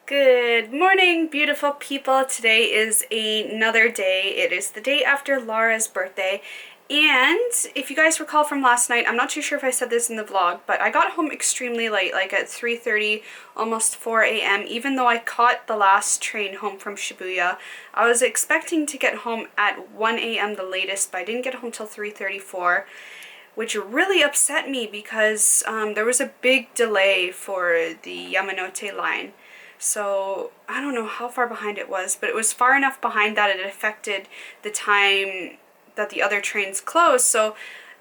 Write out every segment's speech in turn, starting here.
Good morning, beautiful people. Today is another day. It is the day after Laura's birthday. And if you guys recall from last night, I'm not too sure if I said this in the vlog, but I got home extremely late, like at 3:30, almost 4 a.m. Even though I caught the last train home from Shibuya, I was expecting to get home at 1 a.m. the latest, but I didn't get home till 3:34. Which really upset me because there was a big delay for the Yamanote line. So I don't know how far behind it was, but it was far enough behind that it affected the time that the other trains closed. So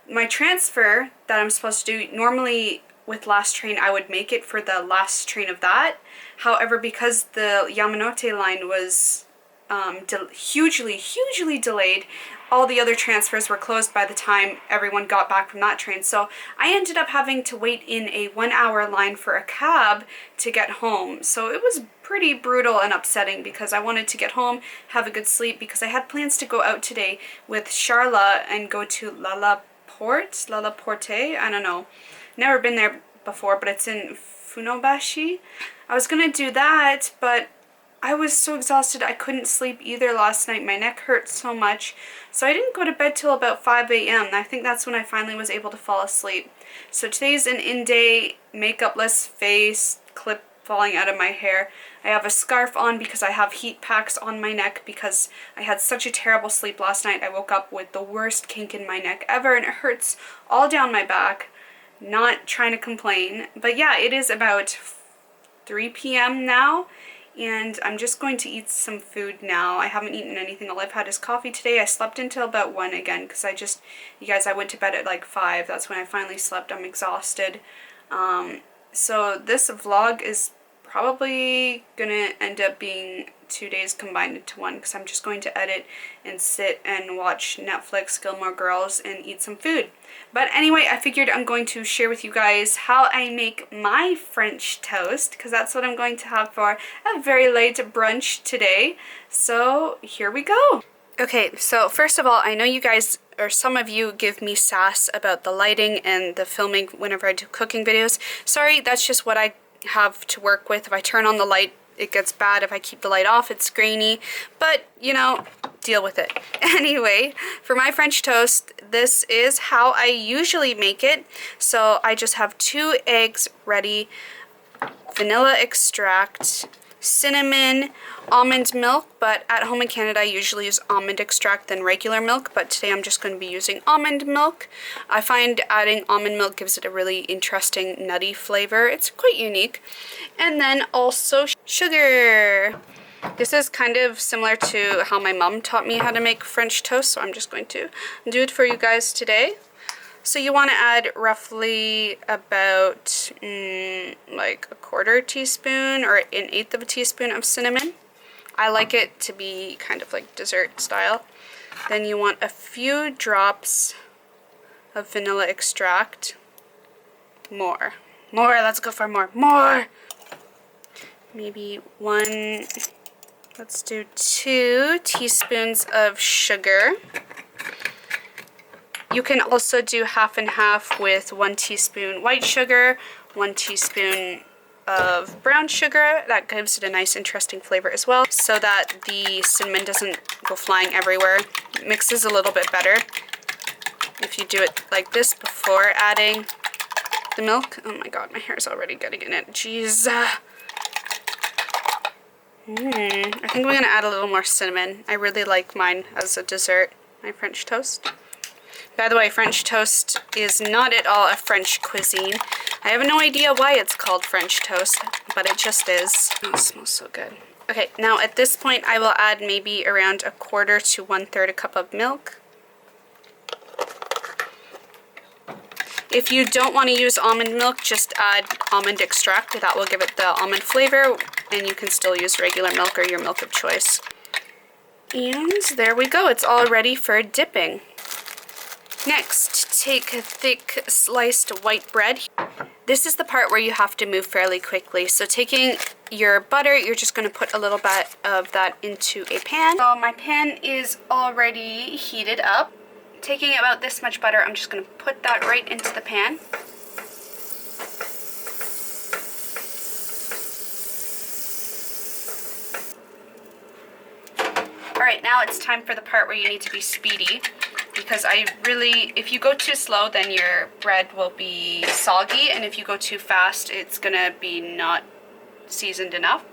my transfer that I'm supposed to do, normally with last train I would make it for the last train of that. However, because the Yamanote line was hugely delayed, all the other transfers were closed by the time everyone got back from that train. So I ended up having to wait in a 1-hour line for a cab to get home. So it was pretty brutal and upsetting because I wanted to get home, have a good sleep, because I had plans to go out today with Charla and go to Lala Porte, I don't know. Never been there before, but it's in Funobashi. I was gonna do that, but I was so exhausted I couldn't sleep either last night. My neck hurt so much. So I didn't go to bed till about 5 a.m. I think that's when I finally was able to fall asleep. So today's an in-day makeupless face, clip falling out of my hair. I have a scarf on because I have heat packs on my neck because I had such a terrible sleep last night. I woke up with the worst kink in my neck ever and it hurts all down my back. Not trying to complain. But yeah, it is about 3 p.m. now. And I'm just going to eat some food now. I haven't eaten anything. All I've had is coffee today. I slept until about 1 again because you guys, I went to bed at like 5. That's when I finally slept. I'm exhausted. So this vlog is probably gonna end up being 2 days combined into one because I'm just going to edit and sit and watch Netflix, Gilmore Girls, and eat some food. But anyway, I figured I'm going to share with you guys how I make my French toast because that's what I'm going to have for a very late brunch today. So here we go. Okay, so first of all, I know you guys, or some of you, give me sass about the lighting and the filming whenever I do cooking videos. Sorry, that's just what I have to work with. If I turn on the light, it gets bad. If I keep the light off, it's grainy. But, you know, deal with it. Anyway, for my French toast, this is how I usually make it. So I just have 2 eggs ready, vanilla extract, cinnamon, almond milk, but at home in Canada I usually use almond extract than regular milk, but today I'm just going to be using almond milk. I find adding almond milk gives it a really interesting nutty flavor. It's quite unique. And then also sugar. This is kind of similar to how my mom taught me how to make French toast, so I'm just going to do it for you guys today. So you want to add roughly about like a 1/4 teaspoon or 1/8 teaspoon of cinnamon. I like it to be kind of like dessert style. Then you want a few drops of vanilla extract. More, let's go for more. Maybe let's do 2 teaspoons of sugar. You can also do half and half with 1 teaspoon white sugar, 1 teaspoon of brown sugar. That gives it a nice interesting flavor as well, so that the cinnamon doesn't go flying everywhere. It mixes a little bit better if you do it like this before adding the milk. Oh my god, my hair's already getting in it. Jeez. I think we're gonna add a little more cinnamon. I really like mine as a dessert, my French toast. By the way, French toast is not at all a French cuisine. I have no idea why it's called French toast, but it just is. Oh, it smells so good. Okay, now at this point I will add maybe around 1/4 to 1/3 a cup of milk. If you don't want to use almond milk, just add almond extract. That will give it the almond flavor, and you can still use regular milk or your milk of choice. And there we go. It's all ready for dipping. Next, take a thick sliced white bread. This is the part where you have to move fairly quickly. So taking your butter, you're just going to put a little bit of that into a pan. So my pan is already heated up. Taking about this much butter, I'm just going to put that right into the pan. Alright, now it's time for the part where you need to be speedy, because if you go too slow, then your bread will be soggy, and if you go too fast, it's gonna be not seasoned enough.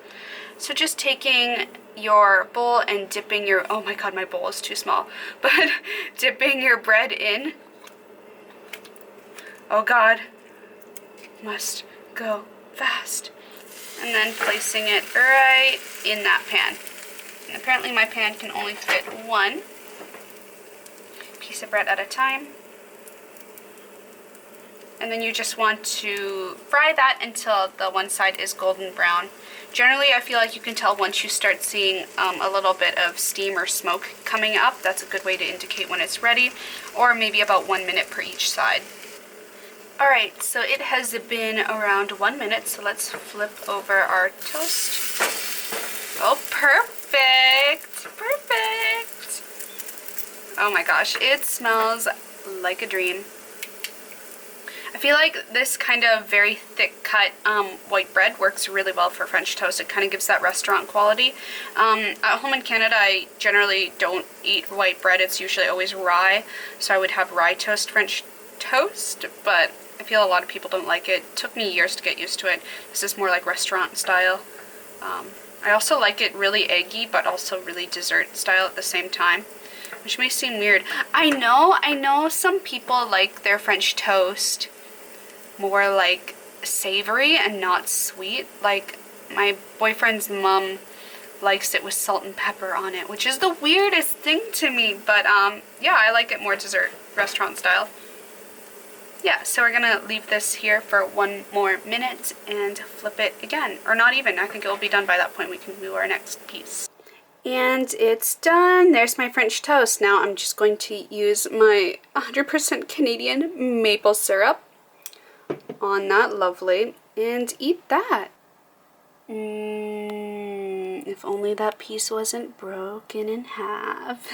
So just taking your bowl and dipping your, oh my god, my bowl is too small, but dipping your bread in. Oh god, must go fast. And then placing it right in that pan. And apparently my pan can only fit one piece of bread at a time. And then you just want to fry that until the one side is golden brown. Generally, I feel like you can tell once you start seeing a little bit of steam or smoke coming up. That's a good way to indicate when it's ready, or maybe about 1 minute per each side. Alright, so it has been around 1 minute, so let's flip over our toast. Oh, perfect! Perfect! Oh my gosh, it smells like a dream. I feel like this kind of very thick cut white bread works really well for French toast. It kind of gives that restaurant quality. At home in Canada, I generally don't eat white bread. It's usually always rye, so I would have rye toast French toast, but I feel a lot of people don't like it. It took me years to get used to it. This is more like restaurant style. I also like it really eggy, but also really dessert style at the same time, which may seem weird. I know some people like their French toast more like savory and not sweet. Like my boyfriend's mom likes it with salt and pepper on it, which is the weirdest thing to me, but yeah, I like it more dessert, restaurant style. Yeah, so we're gonna leave this here for 1 more minute and flip it again, or not even. I think it will be done by that point. We can do our next piece. And it's done. There's my French toast. Now I'm just going to use my 100% Canadian maple syrup on that, lovely, and eat that. If only that piece wasn't broken in half.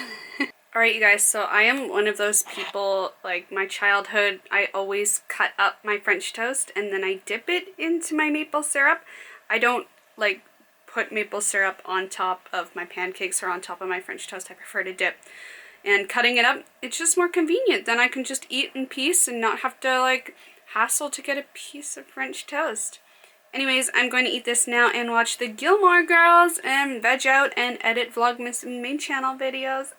Alright you guys, so I am one of those people, like my childhood, I always cut up my French toast and then I dip it into my maple syrup. I don't like put maple syrup on top of my pancakes or on top of my French toast. I prefer to dip. And cutting it up, it's just more convenient. Then I can just eat in peace and not have to like hassle to get a piece of French toast. Anyways, I'm going to eat this now and watch the Gilmore Girls and veg out and edit Vlogmas main channel videos.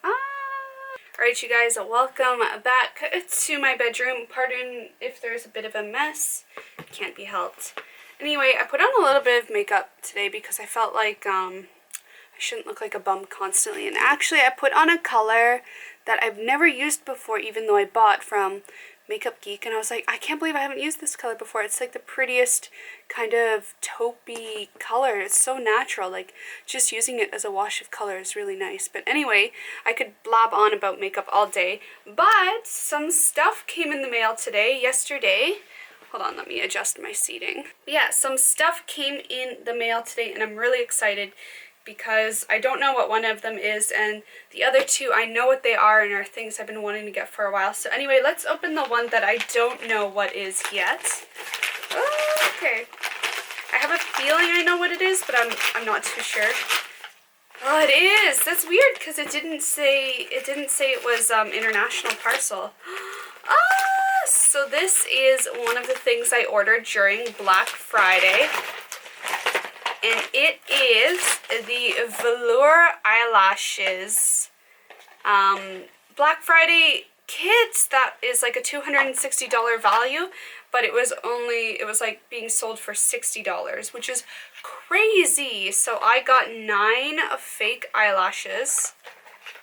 Alright you guys, welcome back to my bedroom. Pardon if there's a bit of a mess. Can't be helped. Anyway, I put on a little bit of makeup today because I felt like I shouldn't look like a bum constantly. And actually I put on a color that I've never used before, even though I bought from Makeup Geek, and I was like, I can't believe I haven't used this color before. It's like the prettiest kind of taupey color. It's so natural. Like just using it as a wash of color is really nice. But anyway, I could blab on about makeup all day, but some stuff came in the mail yesterday. Hold on, let me adjust my seating. But yeah, some stuff came in the mail today and I'm really excited because I don't know what one of them is, and the other two I know what they are and are things I've been wanting to get for a while. So anyway, let's open the one that I don't know what is yet. Oh, okay. I have a feeling I know what it is, but I'm not too sure. Oh, it is. That's weird because it didn't say it was international parcel. So this is one of the things I ordered during Black Friday. And it is the Velour Lashes Black Friday kit that is like a $260 value, but it was like being sold for $60, which is crazy. So I got 9 fake eyelashes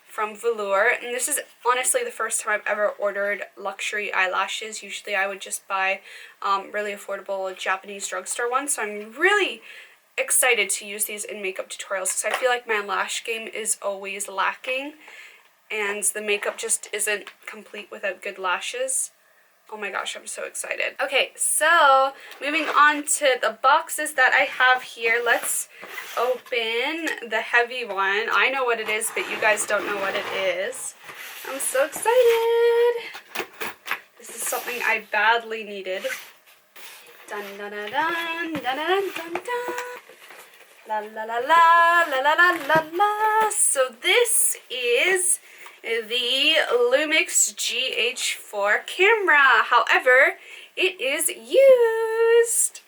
from Velour, and this is honestly the first time I've ever ordered luxury eyelashes. Usually I would just buy really affordable Japanese drugstore ones, so I'm really excited to use these in makeup tutorials because I feel like my lash game is always lacking and the makeup just isn't complete without good lashes. Oh my gosh, I'm so excited. Okay, so moving on to the boxes that I have here. Let's open the heavy one. I know what it is, but you guys don't know what it is. I'm so excited. This is something I badly needed. Dun dun dun dun dun dun dun dun. La la la la la la la la la. So this is the Lumix GH4 camera. However, it is used.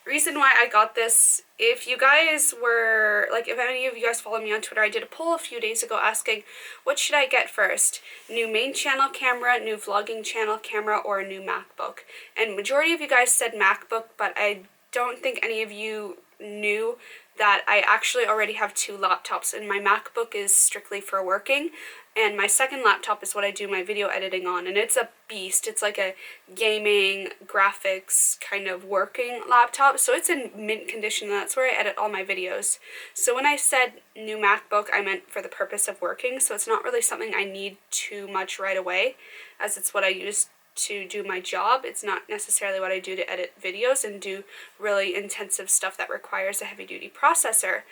Reason why I got this, if you guys were, like, if any of you guys follow me on Twitter, I did a poll a few days ago asking, what should I get first? New main channel camera, new vlogging channel camera, or a new MacBook? And majority of you guys said MacBook, but I don't think any of you knew that I actually already have 2 laptops, and my MacBook is strictly for working, and my second laptop is what I do my video editing on, and it's a beast. It's like a gaming, graphics kind of working laptop, so it's in mint condition, and that's where I edit all my videos. So when I said new MacBook, I meant for the purpose of working, so it's not really something I need too much right away, as it's what I use to do my job. It's not necessarily what I do to edit videos and do really intensive stuff that requires a heavy-duty processor.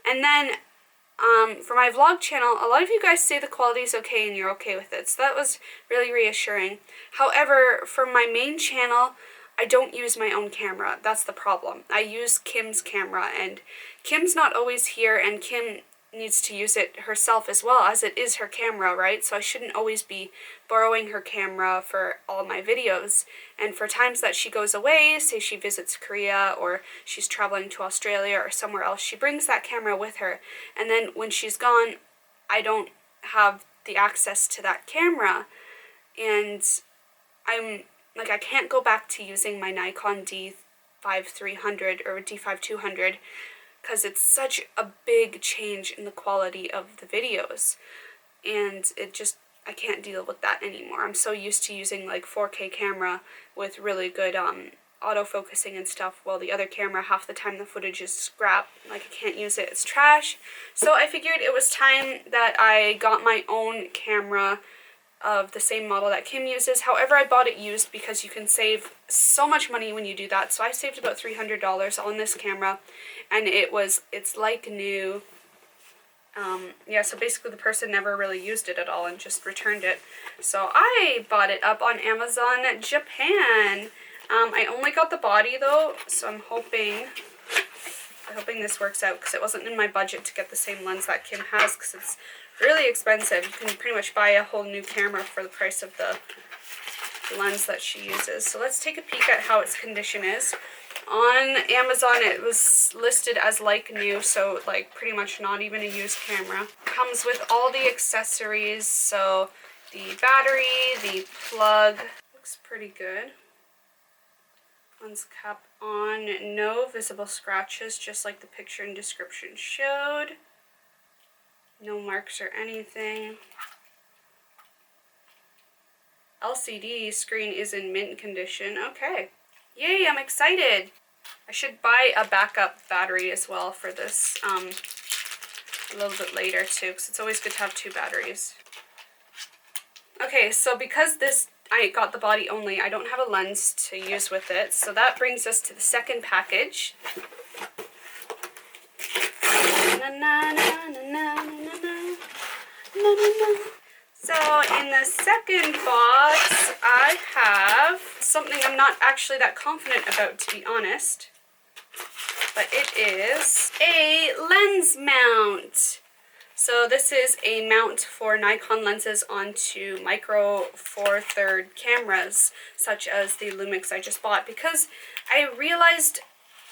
And then for my vlog channel, a lot of you guys say the quality is okay and you're okay with it, so that was really reassuring. However, for my main channel, I don't use my own camera. That's the problem. I use Kim's camera, and Kim's not always here, and Kim needs to use it herself as well, as it is her camera, right? So I shouldn't always be borrowing her camera for all my videos. And for times that she goes away, say she visits Korea or she's traveling to Australia or somewhere else, she brings that camera with her. And then when she's gone, I don't have the access to that camera. And I'm like, I can't go back to using my Nikon D5300 or D5200 because it's such a big change in the quality of the videos, and it just, I can't deal with that anymore. I'm so used to using like 4K camera with really good autofocusing and stuff, while the other camera, half the time the footage is scrap, like I can't use it, it's trash. So I figured it was time that I got my own camera of the same model that Kim uses. However, I bought it used because you can save so much money when you do that. So I saved about $300 on this camera, and it's like new. Yeah, so basically the person never really used it at all and just returned it. So I bought it up on Amazon Japan. I only got the body though, so I'm hoping this works out, because it wasn't in my budget to get the same lens that Kim has, because it's really expensive. You can pretty much buy a whole new camera for the price of the lens that she uses. So let's take a peek at how its condition is. On Amazon it was listed as like new, so like pretty much not even a used camera. Comes with all the accessories, so the battery, the plug, looks pretty good. Lens cap on, no visible scratches, just like the picture and description showed. No marks or anything. LCD screen is in mint condition. Okay. Yay, I'm excited. I should buy a backup battery as well for this a little bit later too, because it's always good to have 2 batteries. Okay, so because I got the body only, I don't have a lens to use with it, so that brings us to the second package. So in the second box, I have something I'm not actually that confident about, to be honest, but it is a lens mount. So this is a mount for Nikon lenses onto micro Four Third cameras, such as the Lumix I just bought, because I realized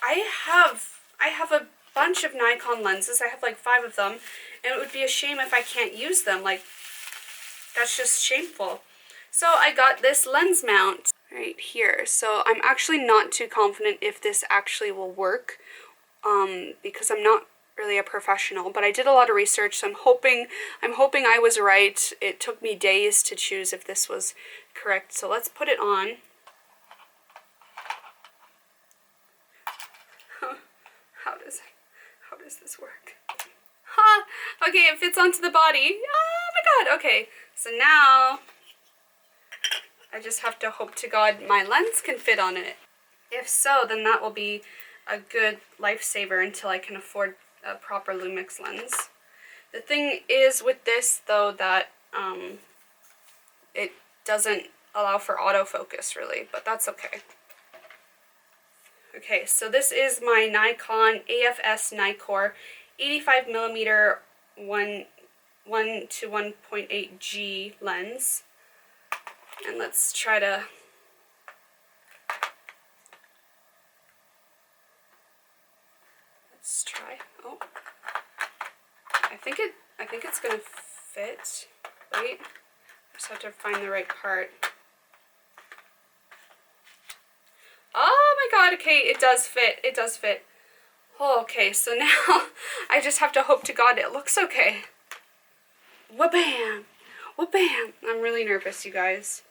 I have a bunch of Nikon lenses. I have like 5 of them, and it would be a shame if I can't use them. Like, that's just shameful. So I got this lens mount right here. So I'm actually not too confident if this actually will work, because I'm not really a professional, but I did a lot of research, so I'm hoping I was right. It took me days to choose if this was correct. So let's put it on. How does this work? Ha! Okay, it fits onto the body. Oh my god, okay. So now I just have to hope to God my lens can fit on it. If so, then that will be a good lifesaver until I can afford a proper Lumix lens. The thing is with this though that it doesn't allow for autofocus really, but that's okay. Okay, so this is my Nikon AFS Nikkor 85mm 1 to 1.8 G lens. And let's try to... Let's try. Oh. I think it's gonna fit. Wait. I just have to find the right part. Oh my god, okay, it does fit. It does fit. Oh, okay, so now I just have to hope to God it looks okay. Wha-bam! Wha-bam! I'm really nervous, you guys.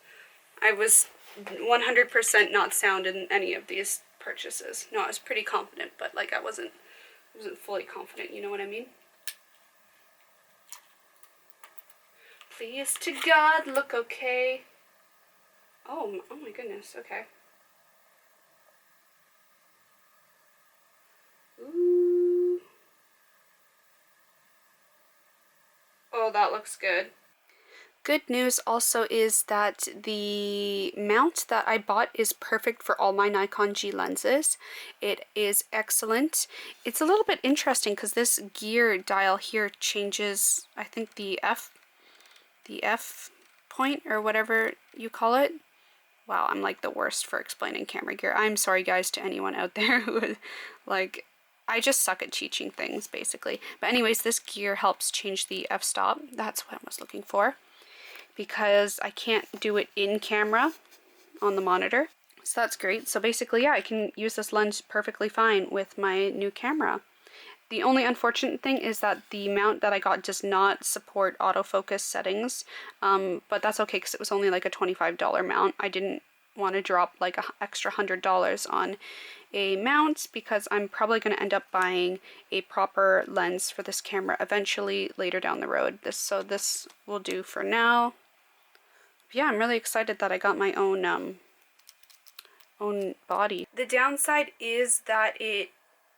I was 100% not sound in any of these purchases. No, I was pretty confident, but like I wasn't fully confident, you know what I mean? Please to God, look okay. Oh my goodness, okay. Ooh. Oh, that looks good. Good news also is that the mount that I bought is perfect for all my Nikon G lenses. It is excellent. It's a little bit interesting because this gear dial here changes, I think the F point or whatever you call it. Wow, I'm like the worst for explaining camera gear. I'm sorry guys to anyone out there who is like, I just suck at teaching things basically. But anyways, this gear helps change the f-stop. That's what I was looking for, because I can't do it in camera on the monitor. So that's great. So basically, yeah, I can use this lens perfectly fine with my new camera. The only unfortunate thing is that the mount that I got does not support autofocus settings, but that's okay because it was only like a $25 mount. I didn't want to drop like an extra $100 on a mount because I'm probably going to end up buying a proper lens for this camera eventually later down the road. So this will do for now. Yeah, I'm really excited that I got my own body. The downside is that it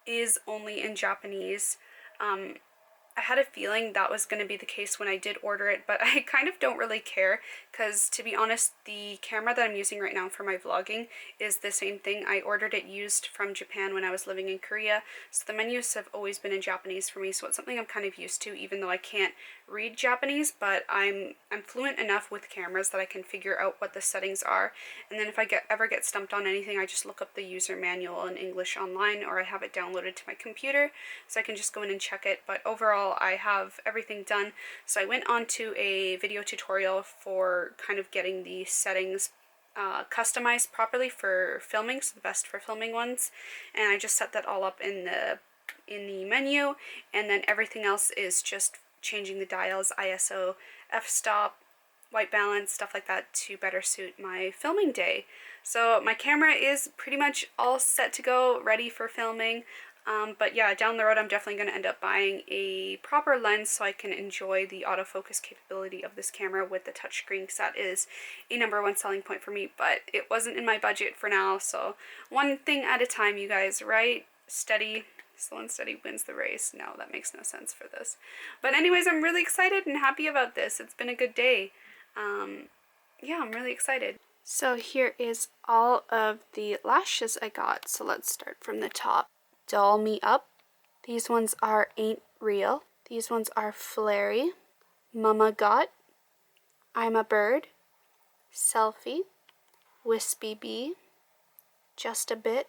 is only in Japanese. I had a feeling that was going to be the case when I did order it, but I kind of don't really care because, to be honest, the camera that I'm using right now for my vlogging is the same thing. I ordered it used from Japan when I was living in Korea, so the menus have always been in Japanese for me, so it's something I'm kind of used to, even though I can't read Japanese, but I'm fluent enough with cameras that I can figure out what the settings are, and then if I ever get stumped on anything, I just look up the user manual in English online, or I have it downloaded to my computer, so I can just go in and check it. But overall, I have everything done. So I went on to a video tutorial for kind of getting the settings customized properly for filming, so the best for filming ones, and I just set that all up in the menu, and then everything else is just changing the dials, ISO, f-stop, white balance, stuff like that to better suit my filming day. So my camera is pretty much all set to go, ready for filming. But yeah, down the road I'm definitely going to end up buying a proper lens so I can enjoy the autofocus capability of this camera with the touchscreen, because that is a #1 selling point for me, but it wasn't in my budget for now, so one thing at a time, you guys, right? Steady, slow and steady wins the race. No, that makes no sense for this. But anyways, I'm really excited and happy about this. It's been a good day. Yeah, I'm really excited. So here is all of the lashes I got. So let's start from the top. Doll Me Up. These ones are Ain't Real. These ones are Flary, Mama Got, I'm a Bird, Selfie, Wispy Bee, Just a Bit,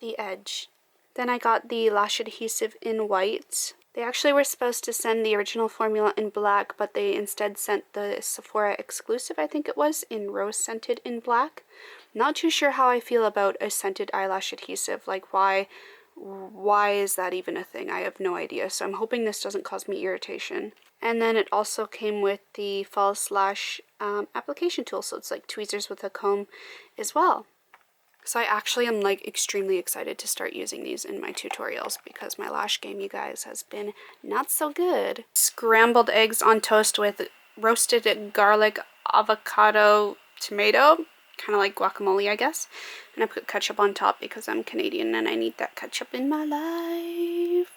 The Edge. Then I got the lash adhesive in white. They actually were supposed to send the original formula in black, but they instead sent the Sephora exclusive, I think it was, in rose scented in black. Not too sure how I feel about a scented eyelash adhesive. Like, why is that even a thing? I have no idea, so I'm hoping this doesn't cause me irritation. And then it also came with the false lash application tool, so it's like tweezers with a comb as well. So I actually am like extremely excited to start using these in my tutorials because my lash game, you guys, has been not so good. Scrambled eggs on toast with roasted garlic, avocado, tomato. Kind of like guacamole, I guess. And I put ketchup on top because I'm Canadian and I need that ketchup in my life.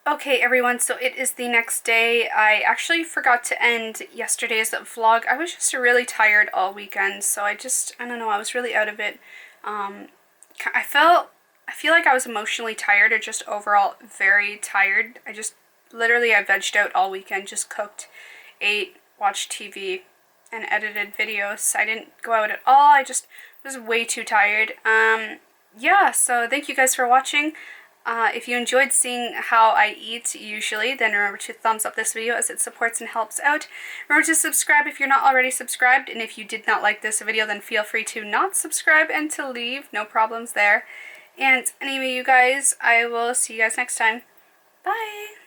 Okay, everyone, so it is the next day. I actually forgot to end yesterday's vlog. I was just really tired all weekend, so I don't know, I was really out of it. I feel like I was emotionally tired, or just overall very tired. I vegged out all weekend, just cooked ate, watched TV, and edited videos. I didn't go out at all. I just was way too tired. Yeah, so thank you guys for watching. If you enjoyed seeing how I eat usually, then remember to thumbs up this video as it supports and helps out. Remember to subscribe if you're not already subscribed, and if you did not like this video, then feel free to not subscribe and to leave. No problems there. And anyway, you guys, I will see you guys next time. Bye!